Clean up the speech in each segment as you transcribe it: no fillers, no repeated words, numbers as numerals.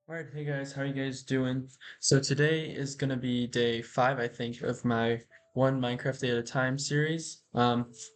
Alright, hey guys, how are you guys doing? So today is gonna be day 5, I think, of my one Minecraft Day at a Time series.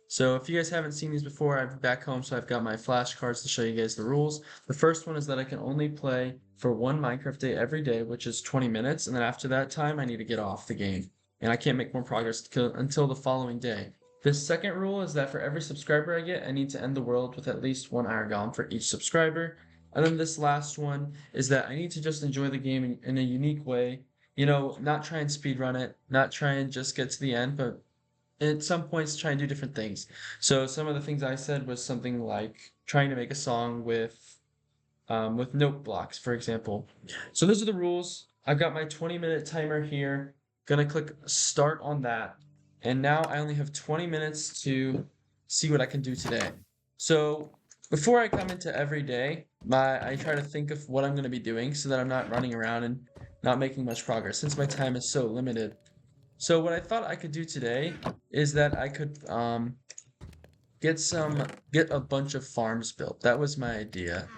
So if you guys haven't seen these before, I'm back home, so I've got my flashcards to show you guys the rules. The first one is that I can only play for one Minecraft day every day, which is 20 minutes, and then after that time, I need to get off the game, and I can't make more progress until the following day. The second rule is that for every subscriber I get, I need to end the world with at least one iron golem for each subscriber. And then this last one is that I need to just enjoy the game in a unique way. Not try and speedrun it, not try and just get to the end, but at some points try and do different things. So some of the things I said was something like trying to make a song with note blocks, for example. So those are the rules. I've got my 20-minute timer here. Gonna click start on that. And now I only have 20 minutes to see what I can do today. So before I come into every day, I try to think of what I'm gonna be doing so that I'm not running around and not making much progress since my time is so limited. So what I thought I could do today is that I could get a bunch of farms built. That was my idea.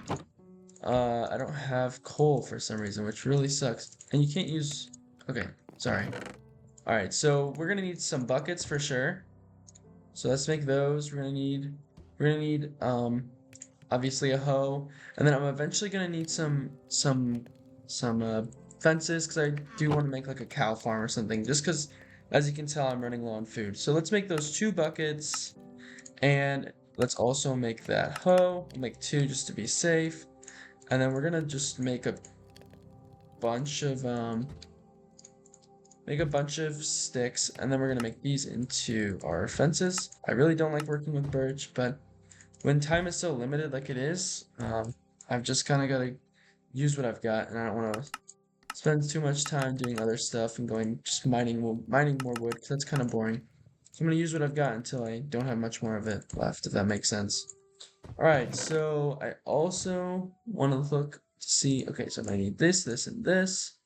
I don't have coal for some reason, which really sucks. And you can't use... Okay, sorry. Alright, so we're gonna need some buckets for sure. So let's make those. We're gonna need obviously a hoe. And then I'm eventually gonna need some fences, because I do want to make like a cow farm or something, just because as you can tell I'm running low on food. So let's make those 2 buckets, and let's also make that hoe. We'll make 2 just to be safe. And then we're gonna just bunch of make a bunch of sticks, and then we're gonna make these into our fences. I really don't like working with birch, but when time is so limited like it is, I've just kind of got to use what I've got, and I don't want to spend too much time doing other stuff and going just mining more wood, because that's kind of boring. So I'm gonna use what I've got until I don't have much more of it left, if that makes sense. Alright, so I also want to look to see, okay, so I need this, this, and this.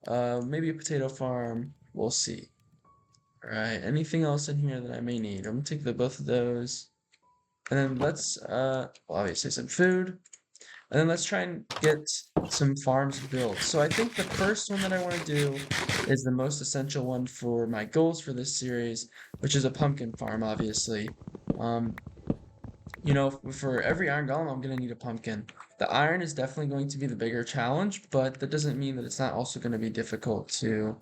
Maybe a potato farm, we'll see. Alright, anything else in here that I may need? I'm gonna take both of those. And then let's, well, obviously some food. And then let's try and get some farms built. So I think the first one that I want to do is the most essential one for my goals for this series, which is a pumpkin farm, obviously. Um, for every iron golem, I'm going to need a pumpkin. The iron is definitely going to be the bigger challenge, but that doesn't mean that it's not also going to be difficult to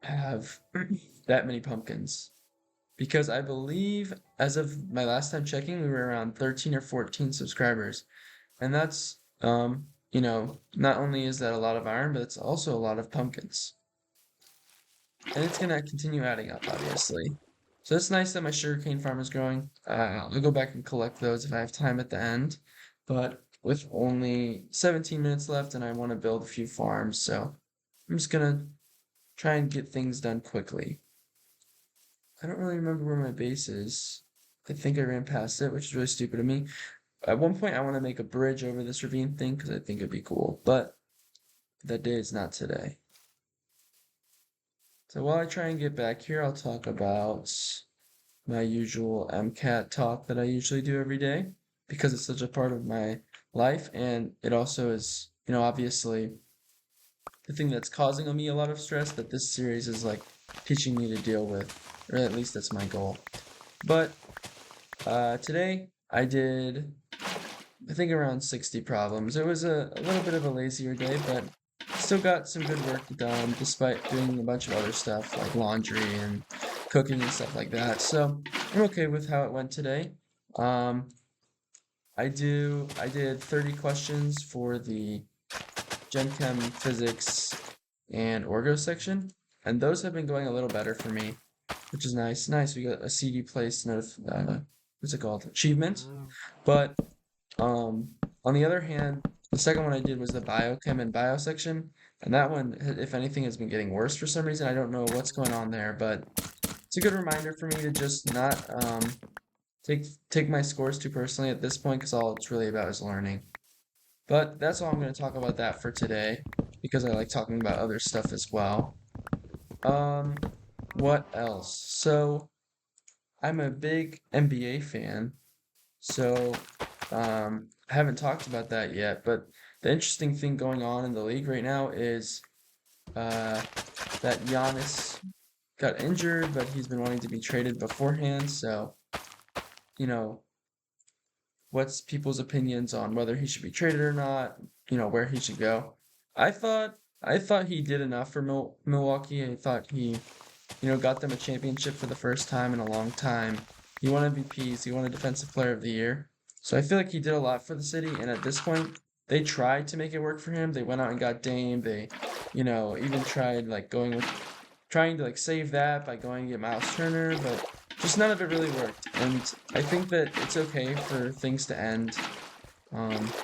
have that many pumpkins. Because I believe, as of my last time checking, we were around 13 or 14 subscribers. And that's, not only is that a lot of iron, but it's also a lot of pumpkins. And it's going to continue adding up, obviously. So it's nice that my sugarcane farm is growing. I'll go back and collect those if I have time at the end. But with only 17 minutes left, and I want to build a few farms, so I'm just going to try and get things done quickly. I don't really remember where my base is. I think I ran past it, which is really stupid of me. At one point, I want to make a bridge over this ravine thing because I think it'd be cool, but that day is not today. So while I try and get back here, I'll talk about my usual MCAT talk that I usually do every day, because it's such a part of my life, and it also is, obviously the thing that's causing me a lot of stress that this series is like teaching me to deal with, or at least that's my goal. But today I did, I think, around 60 problems. It was a little bit of a lazier day, but still got some good work done despite doing a bunch of other stuff like laundry and cooking and stuff like that. So I'm okay with how it went today. Um, I did 30 questions for the Gen Chem, Physics, and Orgo section, and those have been going a little better for me, which is nice. Nice, we got a CD place what's it called? Achievement. But on the other hand, the second one I did was the biochem and bio section, and that one, if anything, has been getting worse for some reason. I don't know what's going on there, but it's a good reminder for me to just not take my scores too personally at this point, because all it's really about is learning. But that's all I'm going to talk about that for today, because I like talking about other stuff as well. Um, what else? So I'm a big NBA fan, so I haven't talked about that yet, but the interesting thing going on in the league right now is uh, that Giannis got injured, but he's been wanting to be traded beforehand. So, you know, what's people's opinions on whether he should be traded or not, where he should go. I thought he did enough for Milwaukee. I thought he, got them a championship for the first time in a long time. He won MVPs, he won a Defensive Player of the Year. So I feel like he did a lot for the city, and at this point, they tried to make it work for him. They went out and got Dame. They, even tried like trying to like save that by going to get Miles Turner, but just none of it really worked. And I think that it's okay for things to end.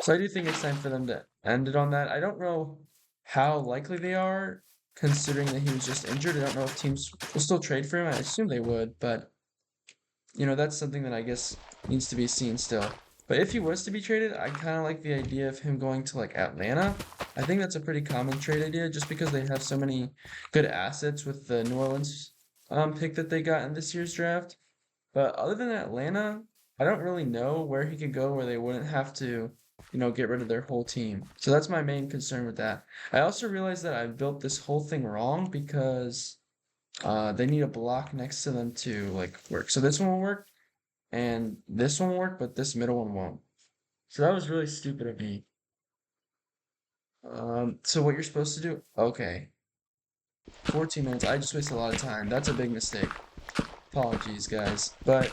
So I do think it's time for them to end it on that. I don't know how likely they are, considering that he was just injured. I don't know if teams will still trade for him. I assume they would, but that's something that I guess needs to be seen still. But if he was to be traded, I kind of like the idea of him going to like Atlanta. I think that's a pretty common trade idea just because they have so many good assets with the New Orleans pick that they got in this year's draft. But other than Atlanta, I don't really know where he could go where they wouldn't have to, get rid of their whole team. So that's my main concern with that. I also realized that I built this whole thing wrong because they need a block next to them to like work. So this one will work and this one will work, but this middle one won't. So that was really stupid of me. So what you're supposed to do? Okay, 14 minutes. I just wasted a lot of time. That's a big mistake. Apologies, guys. But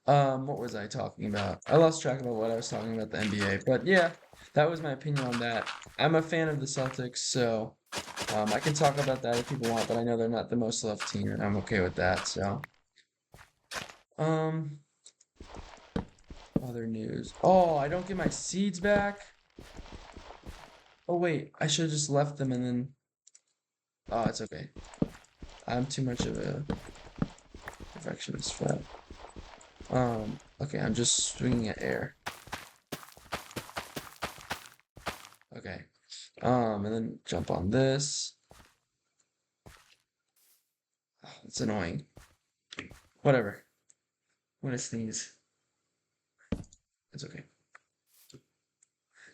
what was I talking about? I lost track about what I was talking about the NBA. But yeah, that was my opinion on that. I'm a fan of the Celtics, so I can talk about that if people want, but I know they're not the most loved team, and I'm okay with that. So, um, other news. Oh, I don't get my seeds back. Oh wait, I should have just left them and then. Oh, it's okay. I'm too much of a perfectionist for that. Okay, I'm just swinging at air. Okay. And then jump on this. Oh, it's annoying. Whatever. I'm gonna sneeze. It's okay.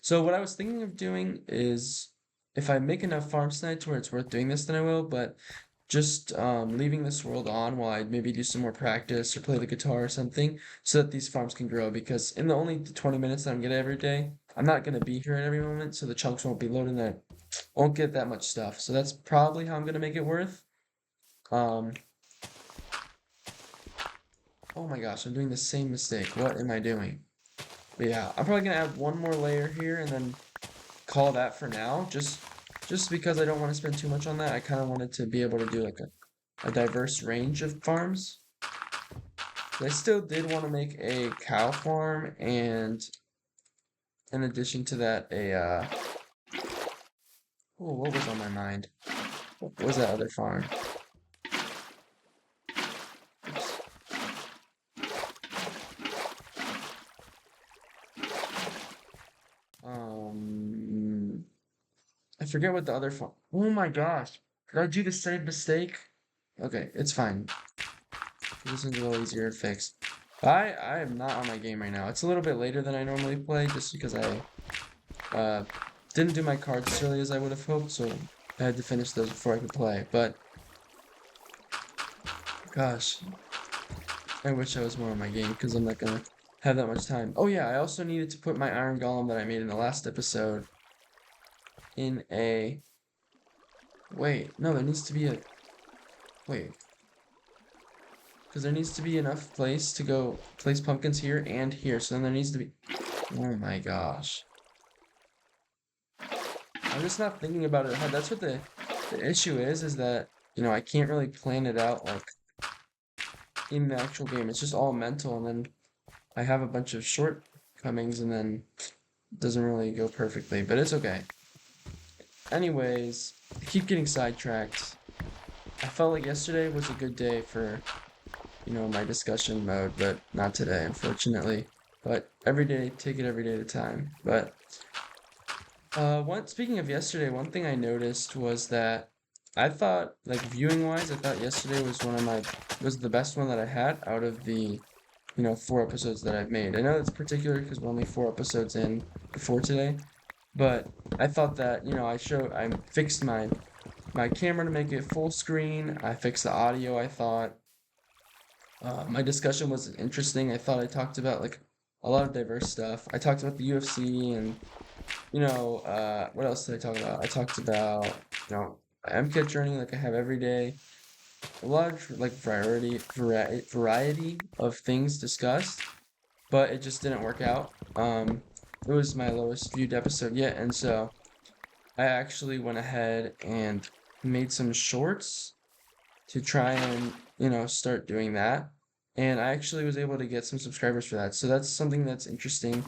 So what I was thinking of doing is if I make enough farms tonight to where it's worth doing this, then I will, but just leaving this world on while I maybe do some more practice or play the guitar or something so that these farms can grow because in the only 20 minutes that I'm getting every day, I'm not gonna be here at every moment, so the chunks won't be loading that won't get that much stuff. So that's probably how I'm gonna make it worth. Um, oh my gosh, I'm doing the same mistake. What am I doing? But yeah, I'm probably gonna add one more layer here and then call that for now. Just because I don't want to spend too much on that. I kind of wanted to be able to do like a diverse range of farms. But I still did want to make a cow farm and in addition to that oh, what was on my mind? What was that other farm? Oops. Um I forget what the other farm. Oh my gosh. Did I do the same mistake? Okay, it's fine. This is a little easier to fix. I am not on my game right now. It's a little bit later than I normally play just because I uh didn't do my cards as early as I would have hoped, so I had to finish those before I could play. But gosh, I wish I was more on my game because I'm not gonna have that much time. Oh yeah, I also needed to put my iron golem that I made in the last episode in a wait, no, there needs to be a wait. Because there needs to be enough place to go place pumpkins here and here. So then there needs to be oh my gosh. I'm just not thinking about it ahead. That's what the issue is that, I can't really plan it out like in the actual game. It's just all mental and then I have a bunch of shortcomings and then it doesn't really go perfectly, but it's okay. Anyways, I keep getting sidetracked. I felt like yesterday was a good day for, my discussion mode, but not today, unfortunately. But every day, take it every day at a time. But speaking of yesterday, one thing I noticed was that I thought, like viewing wise, I thought yesterday was was the best one that I had out of the 4 episodes that I've made. I know it's particular because we're only 4 episodes in before today, but I thought that, I fixed my camera to make it full screen. I fixed the audio, I thought. My discussion was interesting. I thought I talked about like a lot of diverse stuff. I talked about the UFC and what else did I talk about? I talked about, my MCAT journey like I have every day. A lot of like variety of things discussed, but it just didn't work out. It was my lowest viewed episode yet, and so I actually went ahead and made some shorts to try and, start doing that. And I actually was able to get some subscribers for that. So that's something that's interesting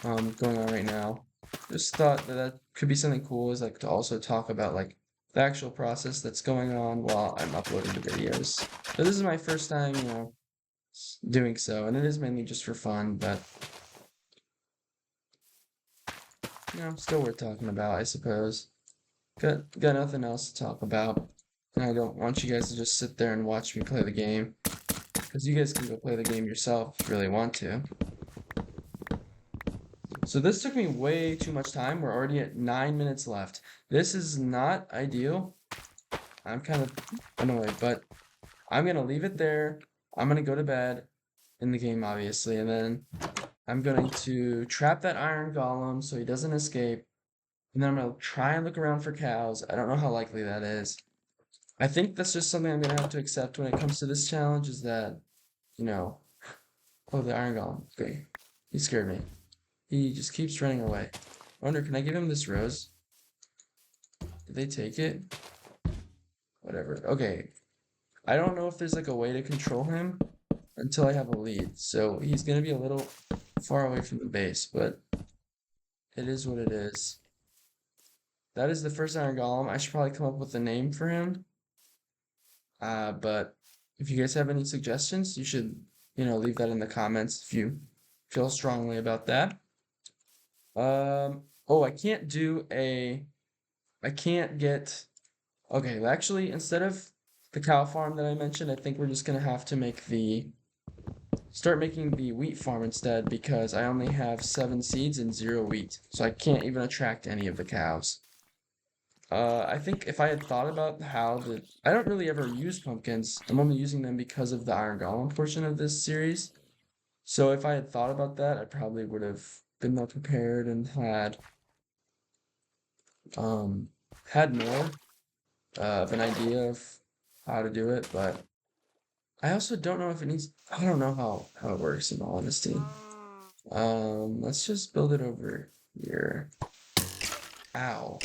going on right now. Just thought that that could be something cool is like to also talk about like the actual process that's going on while I'm uploading the videos. So this is my first time, doing so, and it is mainly just for fun, but still worth talking about, I suppose. Got nothing else to talk about. And I don't want you guys to just sit there and watch me play the game, because you guys can go play the game yourself if you really want to. So this took me way too much time. We're already at 9 minutes left. This is not ideal. I'm kind of annoyed, but I'm gonna leave it there. I'm gonna go to bed in the game, obviously, and then I'm going to trap that iron golem so he doesn't escape. And then I'm gonna try and look around for cows. I don't know how likely that is. I think that's just something I'm gonna have to accept when it comes to this challenge is that, you know, oh, the iron golem. Okay. He scared me. He just keeps running away. I wonder, can I give him this rose? Did they take it? Whatever. Okay. I don't know if there's like a way to control him until I have a lead. So he's gonna be a little far away from the base, but it is what it is. That is the first iron golem. I should probably come up with a name for him. But if you guys have any suggestions, you should, leave that in the comments if you feel strongly about that. Oh, I can't get, okay, well, actually, instead of the cow farm that I mentioned, I think we're just gonna have to start making the wheat farm instead because I only have 7 seeds and 0 wheat, so I can't even attract any of the cows. I think if I had thought about I don't really ever use pumpkins. I'm only using them because of the Iron Golem portion of this series. So if I had thought about that, I probably would have been more prepared and um, had more of an idea of how to do it. But I also don't know if it needs, I don't know how it works in all honesty. Let's just build it over here. Ow.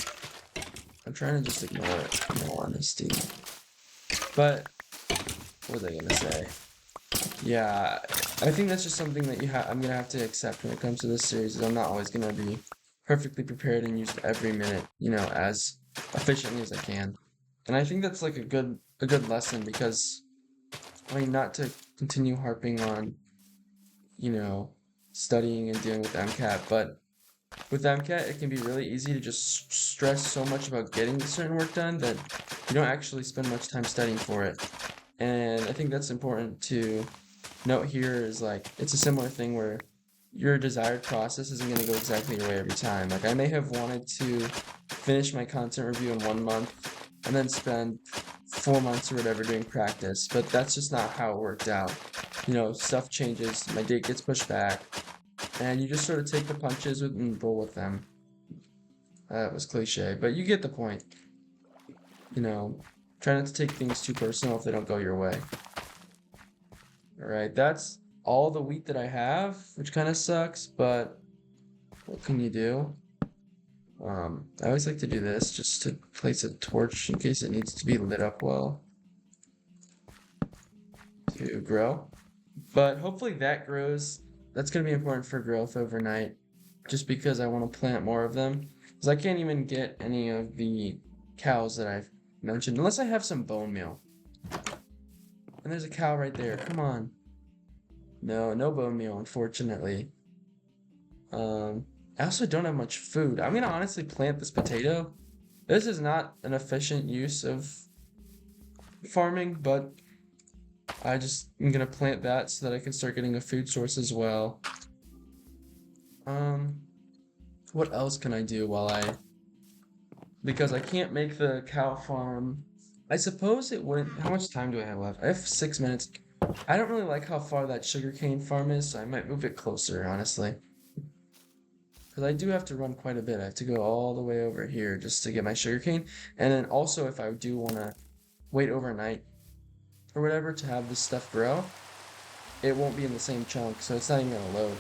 I'm trying to just ignore it in all honesty. But what was I gonna say? Yeah, I think that's just something that I'm gonna have to accept when it comes to this series. Is I'm not always gonna be perfectly prepared and use every minute, as efficiently as I can. And I think that's like a good lesson because I mean, not to continue harping on, you know, studying and dealing with MCAT, but with MCAT, it can be really easy to just stress so much about getting certain work done that you don't actually spend much time studying for it. And I think that's important to note here is like it's a similar thing where your desired process isn't going to go exactly your way every time. Like I may have wanted to finish my content review in 1 month and then spend 4 months or whatever doing practice, but that's just not how it worked out. Stuff changes, my date gets pushed back, and you just sort of take the punches and roll with them. That was cliche, but you get the point. Try not to take things too personal if they don't go your way. Alright, that's all the wheat that I have, which kind of sucks, but what can you do? I always like to do this just to place a torch in case it needs to be lit up well to grow. But hopefully that grows. That's going to be important for growth overnight, just because I want to plant more of them. Because I can't even get any of the cows that I've mentioned, unless I have some bone meal. And there's a cow right there. Come on. No, no bone meal, unfortunately. I also don't have much food. I'm gonna honestly plant this potato. This is not an efficient use of farming, but I just am gonna plant that so that I can start getting a food source as well. Um, what else can I do while I because I can't make the cow farm. I suppose it would. How much time do I have left? I have 6 minutes. I don't really like how far that sugarcane farm is, so I might move it closer, honestly. Because I do have to run quite a bit. I have to go all the way over here just to get my sugarcane. And then also, if I do want to wait overnight or whatever to have this stuff grow, it won't be in the same chunk, so it's not even gonna load.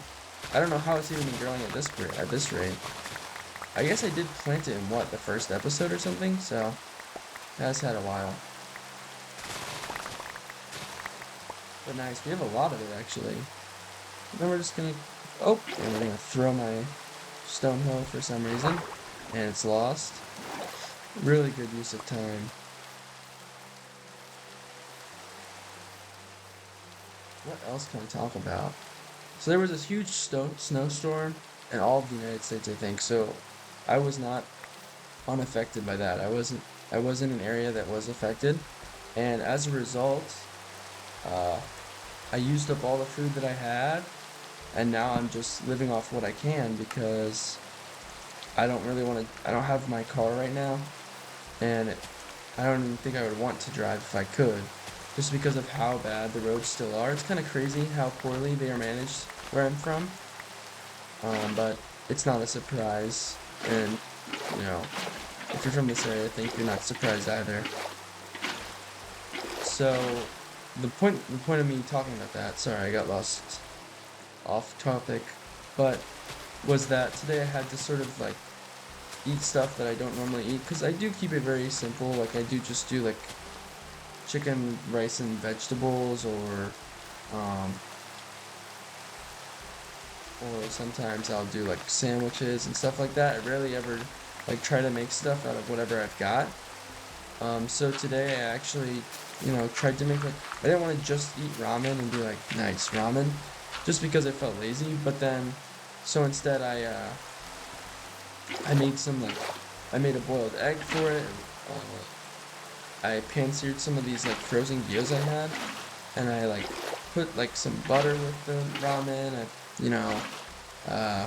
I don't know how it's even been growing at this rate. I guess I did plant it in what, the first episode or something, so it has had a while. But nice, we have a lot of it actually. Then we're just gonna and we're gonna throw my stone hill for some reason, and it's lost. Really good use of time. What else can I talk about? So there was this huge snowstorm in all of the United States, I think. So I was not unaffected by that. I was in an area that was affected, and as a result, uh, I used up all the food that I had, and now I'm just living off what I can because I don't really want to. I don't have my car right now, and I don't even think I would want to drive if I could, just because of how bad the roads still are. It's kind of crazy how poorly they are managed where I'm from, but it's not a surprise. And you know, if you're from this area, I think you're not surprised either. So the point of me talking about that, sorry, I got lost off topic, but was that today I had to sort of like eat stuff that I don't normally eat because I do keep it very simple. Like I do just do like chicken, rice, and vegetables, um, or sometimes I'll do like sandwiches and stuff like that. I rarely ever like try to make stuff out of whatever I've got. So today I actually, tried to make like I didn't want to just eat ramen and be like nice ramen, just because I felt lazy. But then, so instead I made some like I made a boiled egg for it. I pan-seared some of these like frozen gyos I had, and I like put like some butter with the ramen. You know, uh,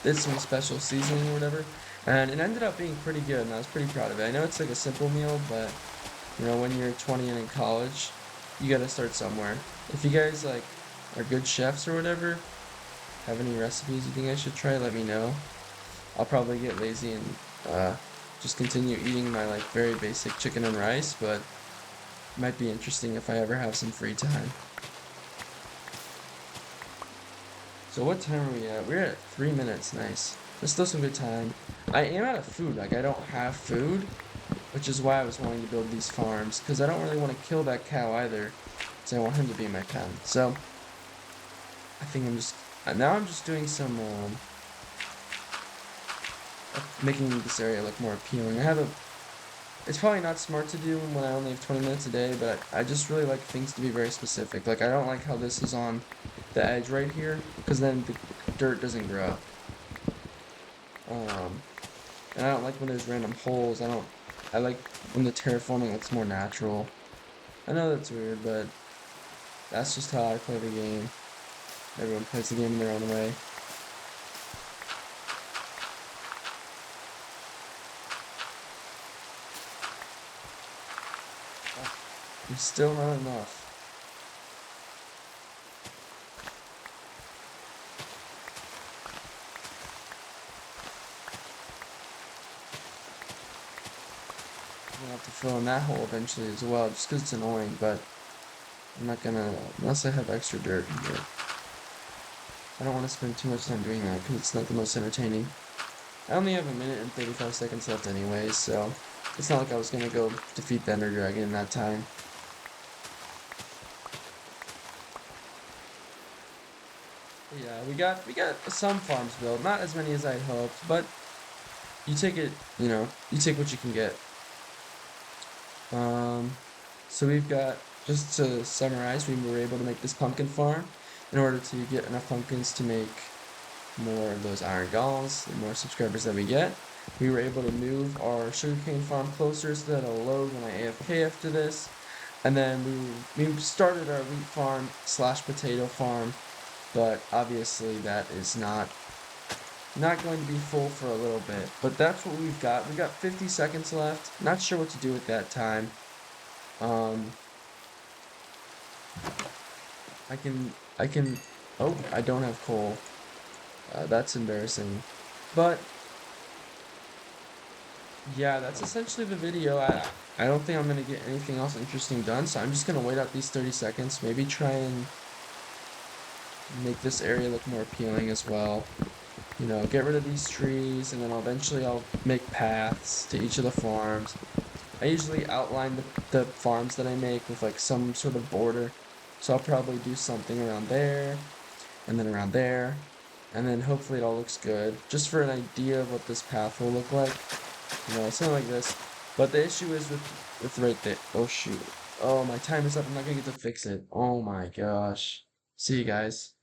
did some special seasoning or whatever, and it ended up being pretty good, and I was pretty proud of it. I know it's like a simple meal, but when you're 20 and in college, you gotta start somewhere. If you guys like are good chefs or whatever, have any recipes you think I should try, let me know. I'll probably get lazy and just continue eating my like very basic chicken and rice, but it might be interesting if I ever have some free time. So what time are we at? We're at 3 minutes. Nice. There's still some good time. I am out of food. Like I don't have food, which is why I was wanting to build these farms, because I don't really want to kill that cow either, because I want him to be my pen. So I think now I'm just doing some making this area look more appealing. It's probably not smart to do when I only have 20 minutes a day, but I just really like things to be very specific. Like I don't like how this is on the edge right here, because then the dirt doesn't grow. Um, and I don't like when there's random holes. I like when the terraforming looks more natural. I know that's weird, but that's just how I play the game. Everyone plays the game in their own way. I'm still not enough. I'm gonna have to fill in that hole eventually as well, just because it's annoying, but I'm not gonna, unless I have extra dirt in here. I don't want to spend too much time doing that, because it's not the most entertaining. I only have a minute and 35 seconds left anyways, so it's not like I was gonna go defeat the Ender Dragon in that time. But yeah, we got some farms built, not as many as I hoped, but you take it, you take what you can get. Um, so we've got, just to summarize, we were able to make this pumpkin farm in order to get enough pumpkins to make more of those iron golems. The more subscribers that we get, we were able to move our sugarcane farm closer so that it'll load when I AFK after this. And then we started our wheat farm slash potato farm, but obviously that is not going to be full for a little bit. But that's what we've got. We got 50 seconds left. Not sure what to do with that time. Um, I can. Oh, I don't have coal. That's embarrassing. But yeah, that's essentially the video. I don't think I'm gonna get anything else interesting done, so I'm just gonna wait out these 30 seconds. Maybe try and make this area look more appealing as well. You know, get rid of these trees, and then I'll make paths to each of the farms. I usually outline the farms that I make with like some sort of border. So I'll probably do something around there, and then around there, and then hopefully it all looks good. Just for an idea of what this path will look like. You know, something like this. But the issue is with right there. Oh shoot. Oh, my time is up. I'm not gonna get to fix it. Oh my gosh. See you guys.